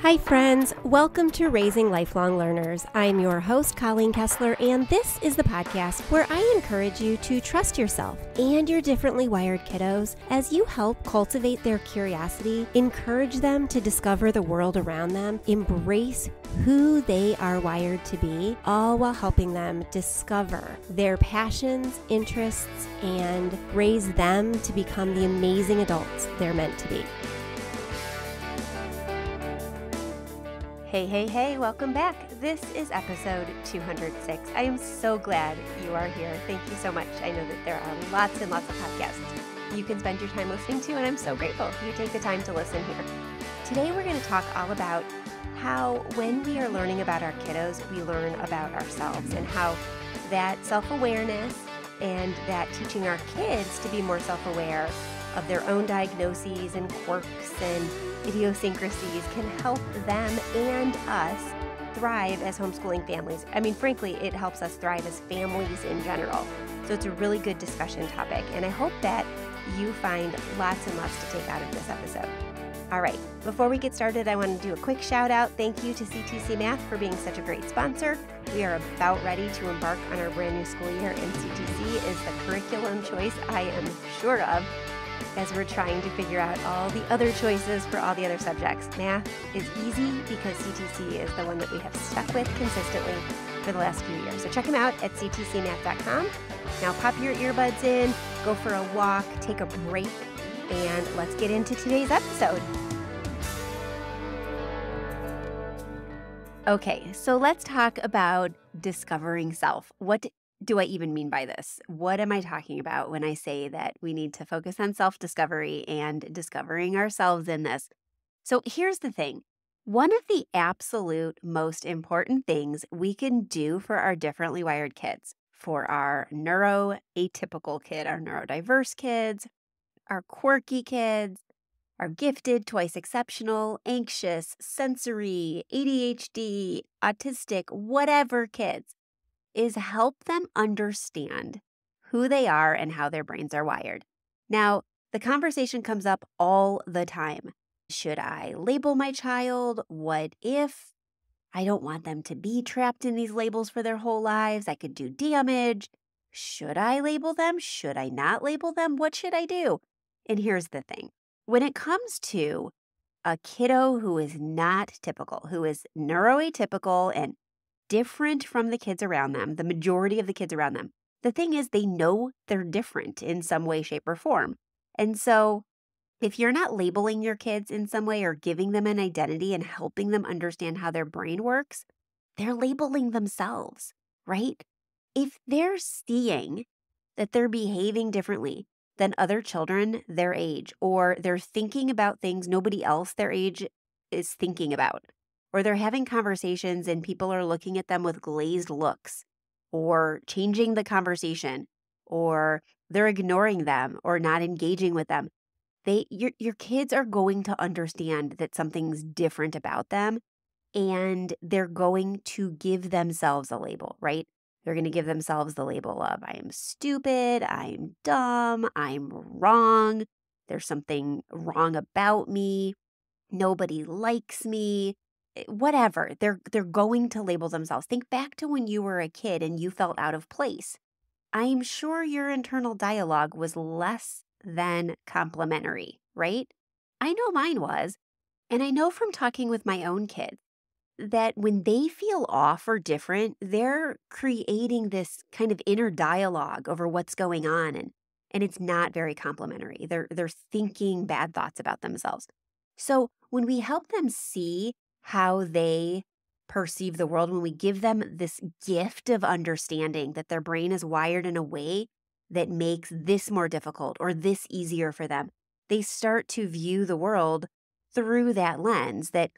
Hi friends, welcome to Raising Lifelong Learners. I'm your host, Colleen Kessler, and this is the podcast where I encourage you to trust yourself and your differently wired kiddos as you help cultivate their curiosity, encourage them to discover the world around them, embrace who they are wired to be, all while helping them discover their passions, interests, and raise them to become the amazing adults they're meant to be. Hey, welcome back. This is episode 206. I am so glad you are here. Thank you so much. I know that there are lots and lots of podcasts you can spend your time listening to, and I'm so grateful you take the time to listen here. Today we're going to talk all about how when we are learning about our kiddos, we learn about ourselves, and how that self-awareness and that teaching our kids to be more self-aware of their own diagnoses and quirks and idiosyncrasies can help them and us thrive as homeschooling families. I mean, frankly, it helps us thrive as families in general. So it's a really good discussion topic, and I hope that you find lots and lots to take out of this episode. All right, before we get started, I want to do a quick shout out. Thank you to CTC Math for being such a great sponsor. We are about ready to embark on our brand new school year, and CTC is the curriculum choice I am sure of as we're trying to figure out all the other choices for all the other subjects. Math is easy because CTC is the one that we have stuck with consistently for the last few years. So check them out at ctcmath.com. Now pop your earbuds in, go for a walk, take a break, and let's get into today's episode. Okay, so let's talk about discovering self. What do I even mean by this? What am I talking about when I say that we need to focus on self-discovery and discovering ourselves in this? So here's the thing. One of the absolute most important things we can do for our differently wired kids, for our neuroatypical kid, our neurodiverse kids, our quirky kids, our gifted, twice exceptional, anxious, sensory, ADHD, autistic, whatever kids, is help them understand who they are and how their brains are wired. Now, the conversation comes up all the time. Should I label my child? What if? I don't want them to be trapped in these labels for their whole lives. I could do damage. Should I label them? Should I not label them? What should I do? And here's the thing. When it comes to a kiddo who is not typical, who is neuroatypical and different from the kids around them, the majority of the kids around them, the thing is they know they're different in some way, shape, or form. And so if you're not labeling your kids in some way or giving them an identity and helping them understand how their brain works, they're labeling themselves, right? If they're seeing that they're behaving differently than other children their age, or they're thinking about things nobody else their age is thinking about, or they're having conversations and people are looking at them with glazed looks, or changing the conversation, or they're ignoring them or not engaging with them, your kids are going to understand that something's different about them, and they're going to give themselves a label, right? They're going to give themselves the label of, I am stupid, I'm dumb, I'm wrong, there's something wrong about me, nobody likes me. Whatever, they're going to label themselves. Think back to when you were a kid and you felt out of place. I'm sure your internal dialogue was less than complimentary, right? I know mine was. And I know from talking with my own kids that when they feel off or different, they're creating this kind of inner dialogue over what's going on, and it's not very complimentary. They're thinking bad thoughts about themselves. So when we help them see how they perceive the world, when we give them this gift of understanding that their brain is wired in a way that makes this more difficult or this easier for them, they start to view the world through that lens that,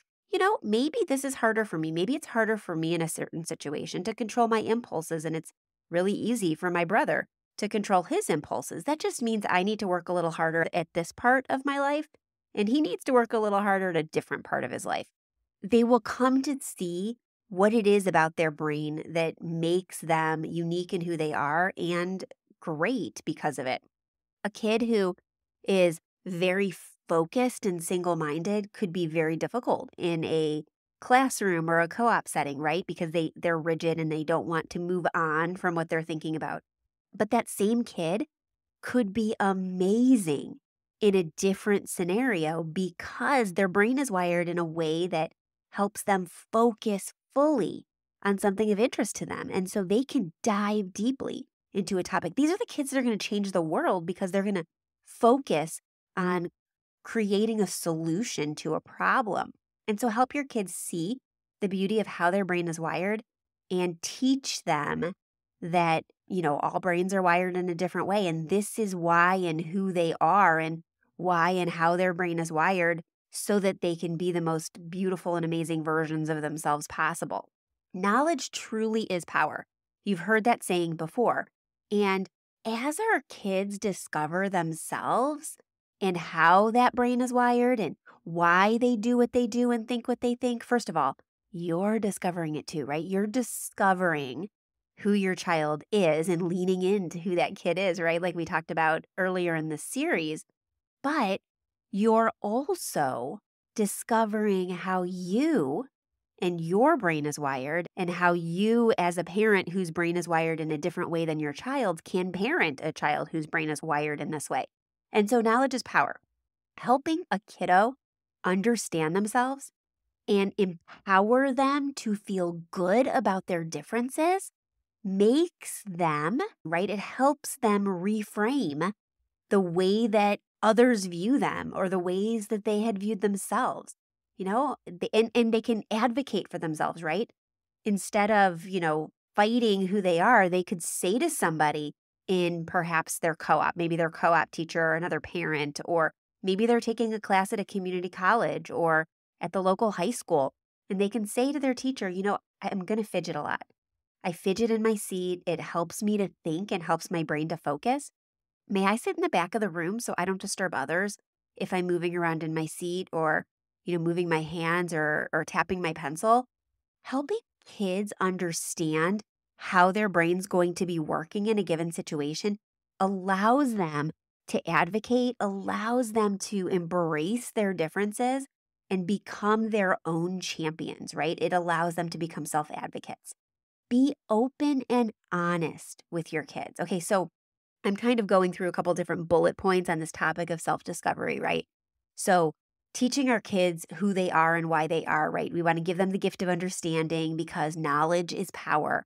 maybe this is harder for me. Maybe it's harder for me in a certain situation to control my impulses, and it's really easy for my brother to control his impulses. That just means I need to work a little harder at this part of my life, and he needs to work a little harder at a different part of his life. They will come to see what it is about their brain that makes them unique in who they are and great because of it. A kid who is very focused and single-minded could be very difficult in a classroom or a co-op setting, right? Because they're rigid and they don't want to move on from what they're thinking about. But that same kid could be amazing in a different scenario because their brain is wired in a way that helps them focus fully on something of interest to them. And so they can dive deeply into a topic. These are the kids that are going to change the world because they're going to focus on creating a solution to a problem. And so help your kids see the beauty of how their brain is wired and teach them that, all brains are wired in a different way. And this is why and who they are and why and how their brain is wired so that they can be the most beautiful and amazing versions of themselves possible. Knowledge truly is power. You've heard that saying before. And as our kids discover themselves and how that brain is wired and why they do what they do and think what they think, first of all, you're discovering it too, right? You're discovering who your child is and leaning into who that kid is, right? Like we talked about earlier in the series. But you're also discovering how you and your brain is wired and how you as a parent whose brain is wired in a different way than your child's can parent a child whose brain is wired in this way. And so knowledge is power. Helping a kiddo understand themselves and empower them to feel good about their differences makes them, right? It helps them reframe the way that others view them or the ways that they had viewed themselves, and they can advocate for themselves, right? Instead of, fighting who they are, they could say to somebody in perhaps their co-op, maybe their co-op teacher or another parent, or maybe they're taking a class at a community college or at the local high school, and they can say to their teacher, I'm going to fidget a lot. I fidget in my seat. It helps me to think and helps my brain to focus. May I sit in the back of the room so I don't disturb others if I'm moving around in my seat or, moving my hands or tapping my pencil? Helping kids understand how their brain's going to be working in a given situation allows them to advocate, allows them to embrace their differences and become their own champions, right? It allows them to become self-advocates. Be open and honest with your kids. Okay, so I'm kind of going through a couple different bullet points on this topic of self-discovery, right? So teaching our kids who they are and why they are, right? We want to give them the gift of understanding because knowledge is power.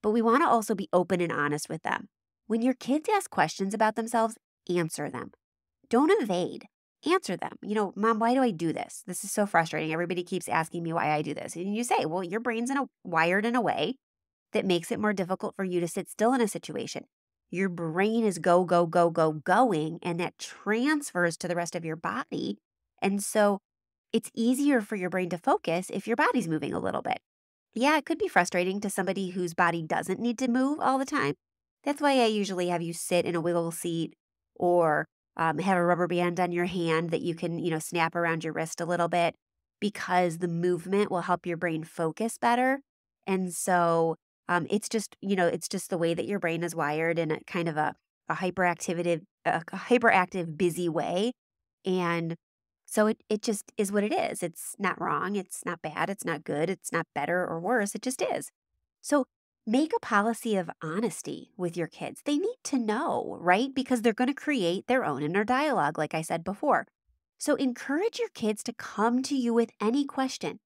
But we want to also be open and honest with them. When your kids ask questions about themselves, answer them. Don't evade. Answer them. Mom, why do I do this? This is so frustrating. Everybody keeps asking me why I do this. And you say, well, your brain's wired in a way that makes it more difficult for you to sit still in a situation. Your brain is go, go, go, go, going, and that transfers to the rest of your body. And so it's easier for your brain to focus if your body's moving a little bit. Yeah, it could be frustrating to somebody whose body doesn't need to move all the time. That's why I usually have you sit in a wiggle seat or have a rubber band on your hand that you can, snap around your wrist a little bit because the movement will help your brain focus better. And so it's just the way that your brain is wired in a kind of a hyperactive, busy way. And so it just is what it is. It's not wrong. It's not bad. It's not good. It's not better or worse. It just is. So make a policy of honesty with your kids. They need to know, right? Because they're going to create their own inner dialogue, like I said before. So encourage your kids to come to you with any question.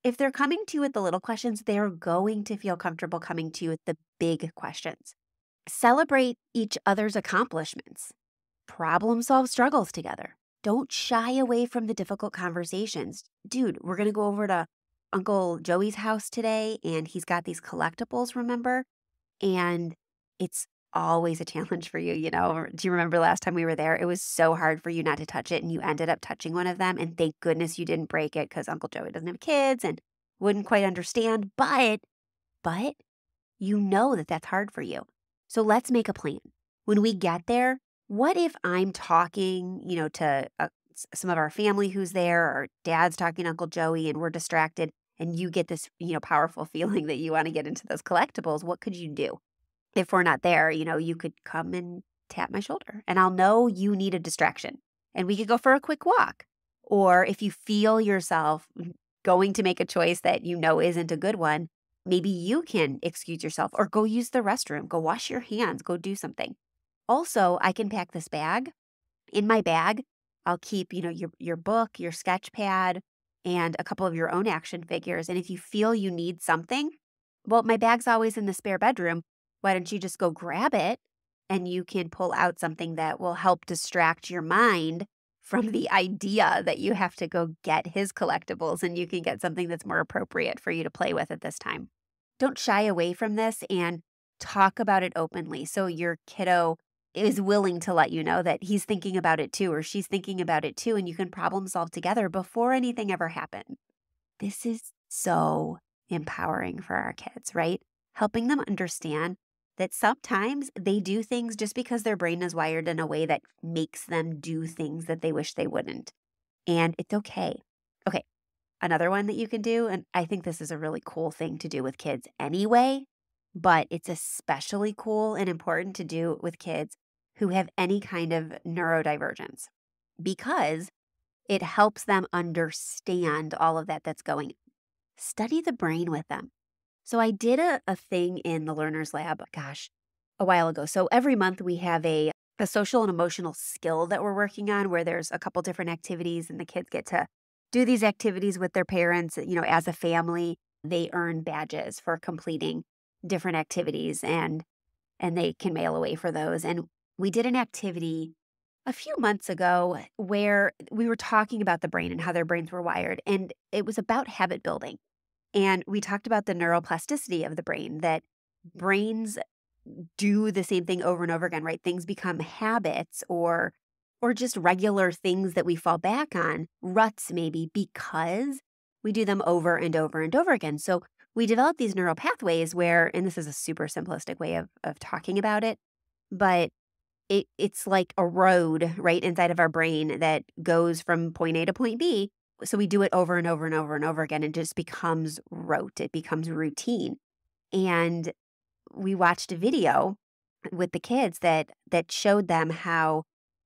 If they're coming to you with the little questions, they're going to feel comfortable coming to you with the big questions. Celebrate each other's accomplishments. Problem solve struggles together. Don't shy away from the difficult conversations. Dude, we're going to go over to Uncle Joey's house today, and he's got these collectibles, remember? And it's always a challenge for you, Do you remember last time we were there? It was so hard for you not to touch it, and you ended up touching one of them, and thank goodness you didn't break it because Uncle Joey doesn't have kids and wouldn't quite understand, but you know that that's hard for you. So let's make a plan. When we get there, what if I'm talking, to some of our family who's there, or Dad's talking to Uncle Joey and we're distracted, and you get this, powerful feeling that you want to get into those collectibles? What could you do? If we're not there, you could come and tap my shoulder and I'll know you need a distraction. and we could go for a quick walk. Or if you feel yourself going to make a choice that you know isn't a good one, maybe you can excuse yourself or go use the restroom, go wash your hands, go do something. Also, I can pack this bag. In my bag, I'll keep, your book, your sketch pad, and a couple of your own action figures. And if you feel you need something, well, my bag's always in the spare bedroom. Why don't you just go grab it and you can pull out something that will help distract your mind from the idea that you have to go get his collectibles, and you can get something that's more appropriate for you to play with at this time. Don't shy away from this and talk about it openly so your kiddo is willing to let you know that he's thinking about it too, or she's thinking about it too, and you can problem solve together before anything ever happened. This is so empowering for our kids, right? Helping them understand that sometimes they do things just because their brain is wired in a way that makes them do things that they wish they wouldn't. And it's okay. Okay, another one that you can do, and I think this is a really cool thing to do with kids anyway, but it's especially cool and important to do with kids who have any kind of neurodivergence, because it helps them understand all of that that's going on. Study the brain with them. So I did a thing in the Learner's Lab, a while ago. So every month we have a social and emotional skill that we're working on, where there's a couple different activities and the kids get to do these activities with their parents. As a family, they earn badges for completing different activities, and they can mail away for those. And we did an activity a few months ago where we were talking about the brain and how their brains were wired, and it was about habit building. And we talked about the neuroplasticity of the brain, that brains do the same thing over and over again, right? Things become habits or just regular things that we fall back on, ruts maybe, because we do them over and over and over again. So we developed these neural pathways where, and this is a super simplistic way of talking about it, but it's like a road right inside of our brain that goes from point A to point B. So we do it over and over and over and over again, and it just becomes rote. It becomes routine. And we watched a video with the kids that showed them how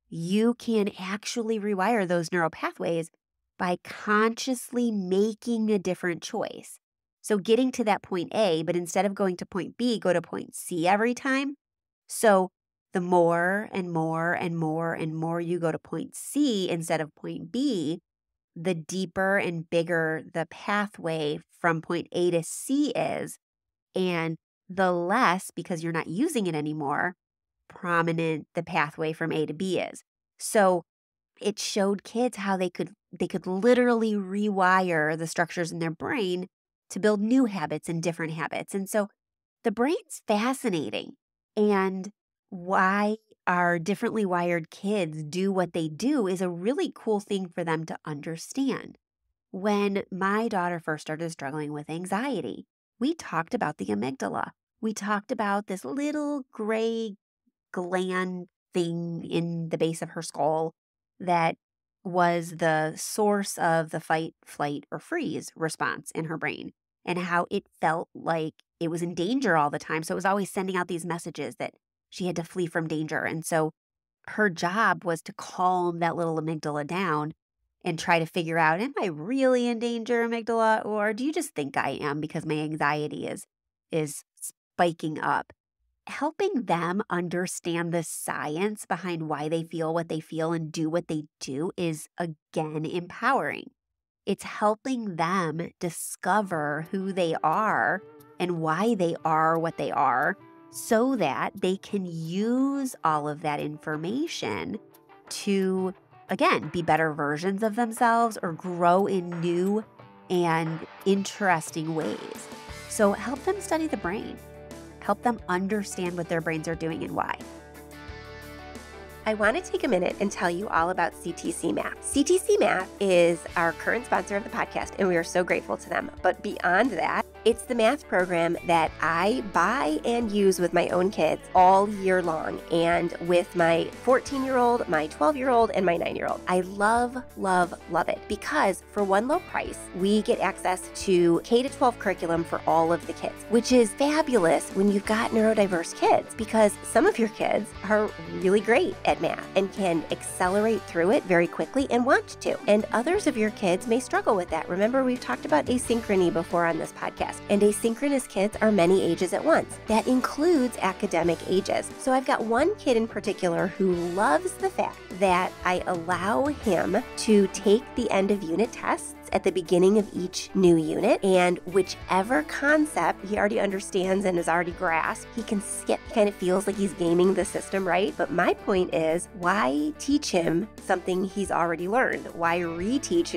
you can actually rewire those neural pathways by consciously making a different choice. So getting to that point A, but instead of going to point B, go to point C every time. So the more and more and more and more you go to point C instead of point B, the deeper and bigger the pathway from point A to C is, and the less, because you're not using it anymore, prominent the pathway from A to B is. So it showed kids how they could literally rewire the structures in their brain to build new habits and different habits. And so the brain's fascinating, and why our differently wired kids do what they do is a really cool thing for them to understand. When my daughter first started struggling with anxiety, we talked about the amygdala. We talked about this little gray gland thing in the base of her skull that was the source of the fight, flight, or freeze response in her brain, and how it felt like it was in danger all the time. So it was always sending out these messages that she had to flee from danger. And so her job was to calm that little amygdala down and try to figure out, am I really in danger, amygdala? Or do you just think I am because my anxiety is spiking up? Helping them understand the science behind why they feel what they feel and do what they do is, again, empowering. It's helping them discover who they are and why they are what they are, so that they can use all of that information to, again, be better versions of themselves or grow in new and interesting ways. So help them study the brain. Help them understand what their brains are doing and why. I want to take a minute and tell you all about CTC Math. CTC Math is our current sponsor of the podcast, and we are so grateful to them. But beyond that, It's the math program that I buy and use with my own kids all year long, and with my 14-year-old, my 12-year-old, and my 9-year-old. I love, love, love it because for one low price, we get access to K-12 curriculum for all of the kids, which is fabulous when you've got neurodiverse kids because some of your kids are really great at math and can accelerate through it very quickly and want to. And others of your kids may struggle with that. Remember, we've talked about asynchrony before on this podcast. And asynchronous kids are many ages at once. That includes academic ages. So I've got one kid in particular who loves the fact that I allow him to take the end of unit tests at the beginning of each new unit, and whichever concept he already understands and has already grasped, he can skip. He kind of feels like he's gaming the system, right? But my point is, why teach him something he's already learned? Why reteach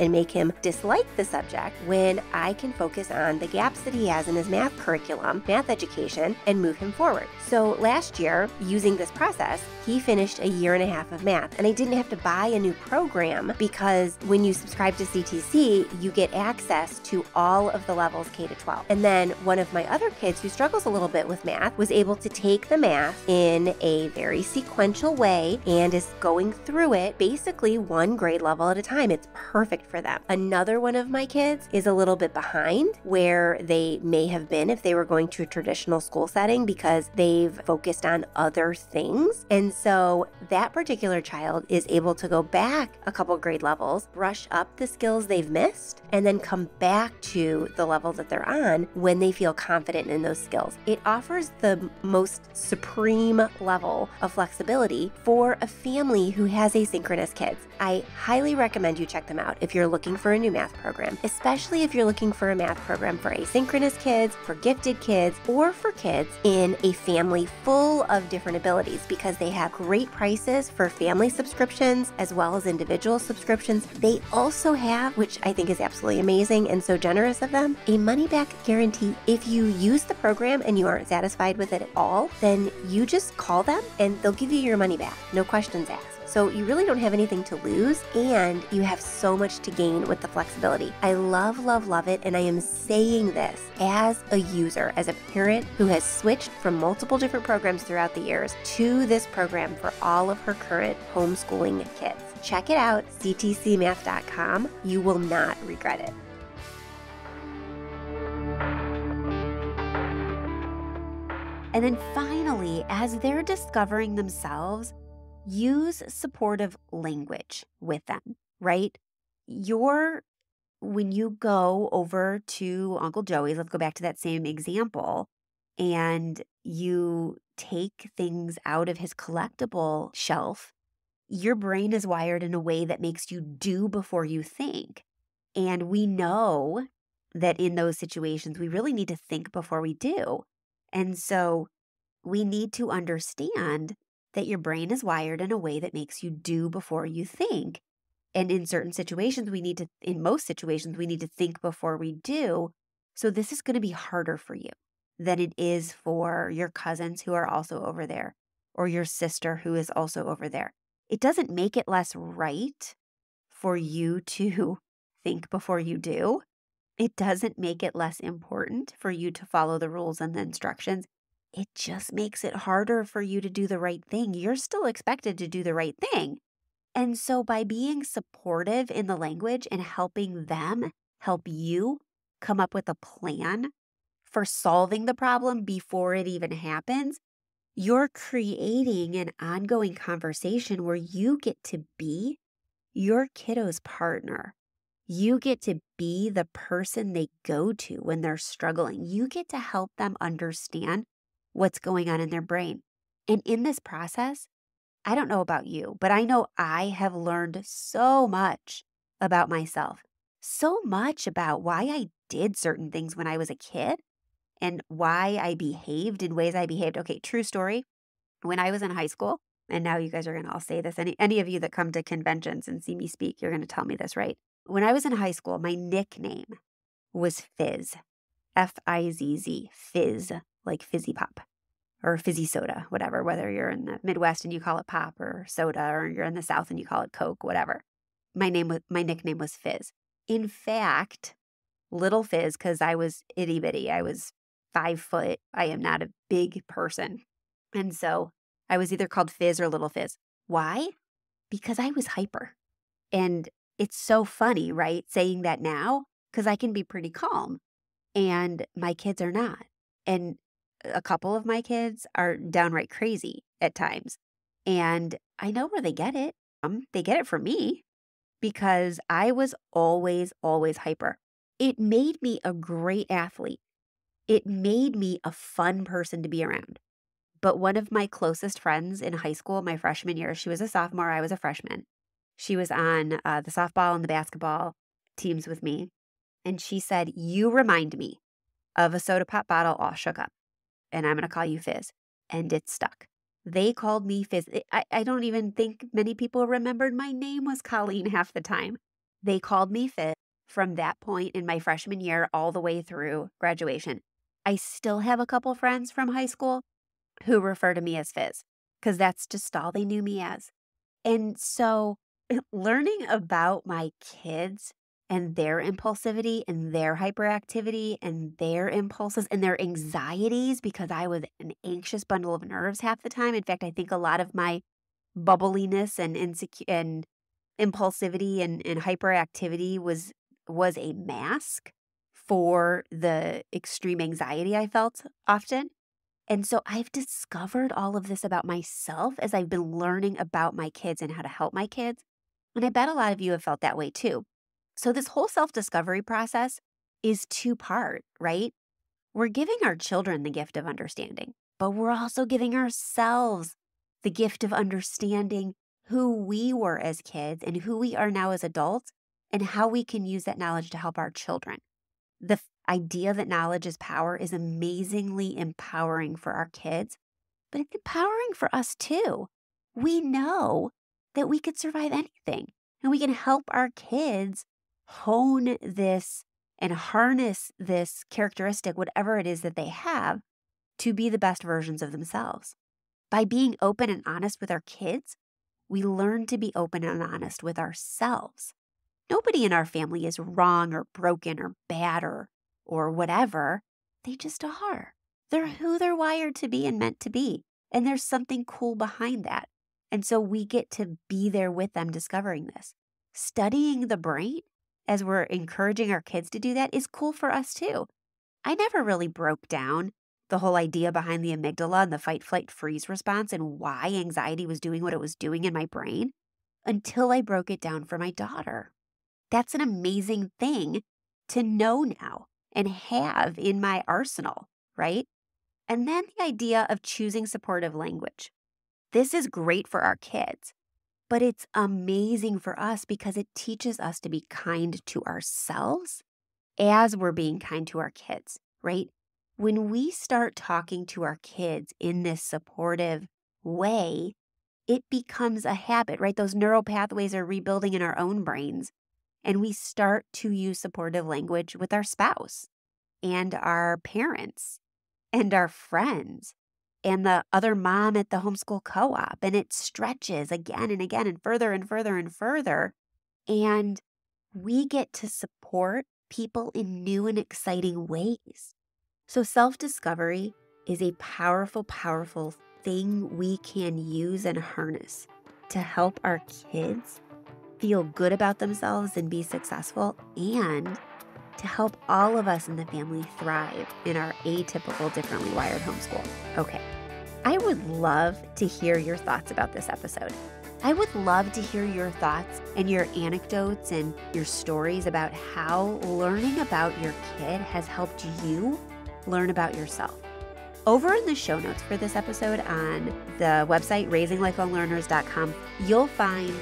and make him dislike the subject when I can focus on the gaps that he has in his math curriculum, math education, and move him forward? So last year, using this process, he finished a year and a half of math, and I didn't have to buy a new program because when you subscribe to CTC, you get access to all of the levels K-12. And then one of my other kids who struggles a little bit with math was able to take the math in a very sequential way and is going through it basically one grade level at a time. It's perfect for them. Another one of my kids is a little bit behind where they may have been if they were going to a traditional school setting because they've focused on other things. And so that particular child is able to go back a couple grade levels, brush up the skills they've missed, and then come back to the level that they're on when they feel confident in those skills. It offers the most supreme level of flexibility for a family who has asynchronous kids. I highly recommend you check them out if you're looking for a new math program, especially if you're looking for a math program for asynchronous kids, for gifted kids, or for kids in a family full of different abilities, because they have great prices for family subscriptions as well as individual subscriptions. They also have, which I think is absolutely amazing and so generous of them, a money-back guarantee. If you use the program and you aren't satisfied with it at all, then you just call them and they'll give you your money back, no questions asked. So you really don't have anything to lose, and you have so much to gain with the flexibility. I love, love, love it, and I am saying this as a user, as a parent who has switched from multiple different programs throughout the years to this program for all of her current homeschooling kids. Check it out, ctcmath.com. You will not regret it. And then finally, as they're discovering themselves, use supportive language with them, right? When you go over to Uncle Joey's, let's go back to that same example, and you take things out of his collectible shelf, your brain is wired in a way that makes you do before you think. And we know that in those situations, we really need to think before we do. And so we need to understand that your brain is wired in a way that makes you do before you think. And in certain situations, in most situations, we need to think before we do. So this is going to be harder for you than it is for your cousins who are also over there, or your sister who is also over there. It doesn't make it less right for you to think before you do. It doesn't make it less important for you to follow the rules and the instructions. It just makes it harder for you to do the right thing. You're still expected to do the right thing. And so by being supportive in the language and helping them help you come up with a plan for solving the problem before it even happens, you're creating an ongoing conversation where you get to be your kiddo's partner. You get to be the person they go to when they're struggling. You get to help them understand what's going on in their brain. And in this process, I don't know about you, but I know I have learned so much about myself, so much about why I did certain things when I was a kid and why I behaved in ways I behaved. Okay, true story. When I was in high school, and now you guys are going to all say this, any of you that come to conventions and see me speak, you're going to tell me this, right? When I was in high school, my nickname was Fizz, Fizz, Fizz, like fizzy pop or fizzy soda, whatever, whether you're in the Midwest and you call it pop or soda, or you're in the South and you call it Coke, whatever. My nickname was Fizz. In fact, little Fizz because I was itty bitty. I was 5 foot. I am not a big person. And so I was either called Fizz or little Fizz. Why? Because I was hyper. And it's so funny, right? Saying that now, because I can be pretty calm and my kids are not. And a couple of my kids are downright crazy at times. And I know where they get it. They get it from me because I was always, always hyper. It made me a great athlete. It made me a fun person to be around. But one of my closest friends in high school, my freshman year, she was a sophomore, I was a freshman. She was on the softball and the basketball teams with me. And she said, "You remind me of a soda pop bottle all shook up. And I'm going to call you Fizz." And it stuck. They called me Fizz. I don't even think many people remembered my name was Colleen half the time. They called me Fizz from that point in my freshman year all the way through graduation. I still have a couple friends from high school who refer to me as Fizz because that's just all they knew me as. And so learning about my kids and their impulsivity and their hyperactivity and their impulses and their anxieties, because I was an anxious bundle of nerves half the time. In fact, I think a lot of my bubbliness and and impulsivity and hyperactivity was a mask for the extreme anxiety I felt often. And so I've discovered all of this about myself as I've been learning about my kids and how to help my kids. And I bet a lot of you have felt that way too. So this whole self-discovery process is two-part, right? We're giving our children the gift of understanding, but we're also giving ourselves the gift of understanding who we were as kids and who we are now as adults and how we can use that knowledge to help our children. The idea that knowledge is power is amazingly empowering for our kids, but it's empowering for us too. We know that we could survive anything and we can help our kids hone this and harness this characteristic, whatever it is that they have, to be the best versions of themselves. By being open and honest with our kids, we learn to be open and honest with ourselves. Nobody in our family is wrong or broken or bad or whatever. They just are. They're who they're wired to be and meant to be. And there's something cool behind that. And so we get to be there with them discovering this. Studying the brain, as we're encouraging our kids to do that, is cool for us too. I never really broke down the whole idea behind the amygdala and the fight, flight, freeze response and why anxiety was doing what it was doing in my brain until I broke it down for my daughter. That's an amazing thing to know now and have in my arsenal, right? And then the idea of choosing supportive language. This is great for our kids, but it's amazing for us because it teaches us to be kind to ourselves as we're being kind to our kids, right? When we start talking to our kids in this supportive way, it becomes a habit, right? Those neural pathways are rebuilding in our own brains. And we start to use supportive language with our spouse and our parents and our friends and the other mom at the homeschool co-op. And it stretches again and again and further and further and further. And we get to support people in new and exciting ways. So self-discovery is a powerful, powerful thing we can use and harness to help our kids feel good about themselves and be successful, and to help all of us in the family thrive in our atypical, differently wired homeschool. Okay, I would love to hear your thoughts about this episode. I would love to hear your thoughts and your anecdotes and your stories about how learning about your kid has helped you learn about yourself. Over in the show notes for this episode on the website raisinglifelonglearners.com, you'll find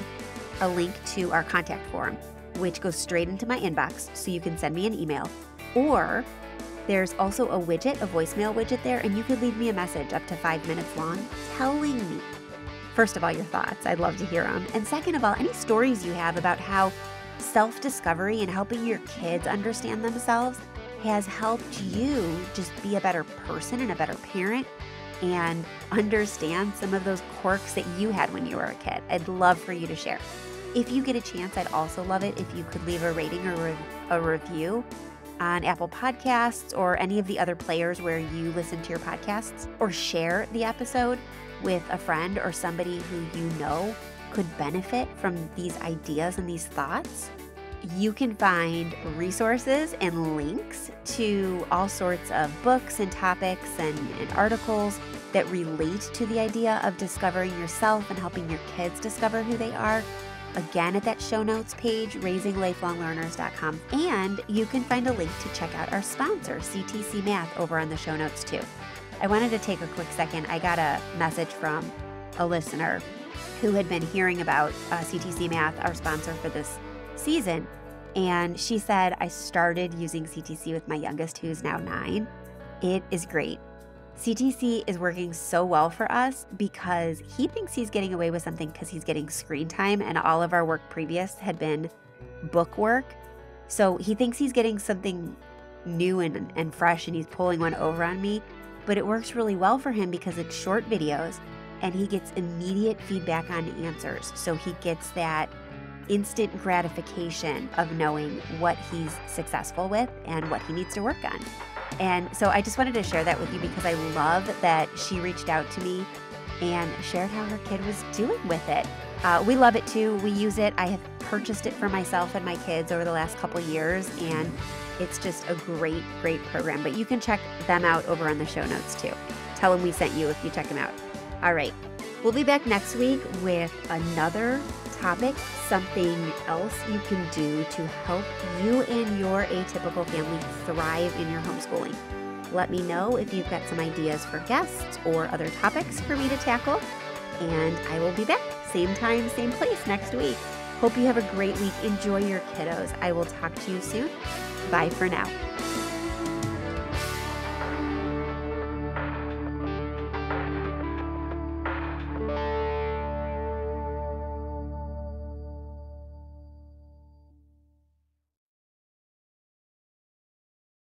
a link to our contact form, which goes straight into my inbox so you can send me an email. Or there's also a widget, a voicemail widget there, and you could leave me a message up to 5 minutes long telling me, first of all, your thoughts. I'd love to hear them. And second of all, any stories you have about how self-discovery and helping your kids understand themselves has helped you just be a better person and a better parent and understand some of those quirks that you had when you were a kid. I'd love for you to share. If you get a chance, I'd also love it if you could leave a rating or a review on Apple Podcasts or any of the other players where you listen to your podcasts, or share the episode with a friend or somebody who you know could benefit from these ideas and these thoughts. You can find resources and links to all sorts of books and topics and articles that relate to the idea of discovering yourself and helping your kids discover who they are. Again, at that show notes page, raisinglifelonglearners.com. And you can find a link to check out our sponsor, CTC Math, over on the show notes too. I wanted to take a quick second. I got a message from a listener who had been hearing about CTC Math, our sponsor for this season. And she said, I started using CTC with my youngest, who's now 9. It is great. CTC is working so well for us because he thinks he's getting away with something because he's getting screen time, and all of our work previous had been book work. So he thinks he's getting something new and fresh, and he's pulling one over on me. But it works really well for him because it's short videos and he gets immediate feedback on answers. So he gets that instant gratification of knowing what he's successful with and what he needs to work on. And so I just wanted to share that with you because I love that she reached out to me and shared how her kid was doing with it. We love it too. We use it. I have purchased it for myself and my kids over the last couple years, and it's just a great, great program. But you can check them out over on the show notes too. Tell them we sent you if you check them out. All right. We'll be back next week with another topic, something else you can do to help you and your atypical family thrive in your homeschooling. Let me know if you've got some ideas for guests or other topics for me to tackle, and I will be back same time, same place next week. Hope you have a great week. Enjoy your kiddos. I will talk to you soon. Bye for now.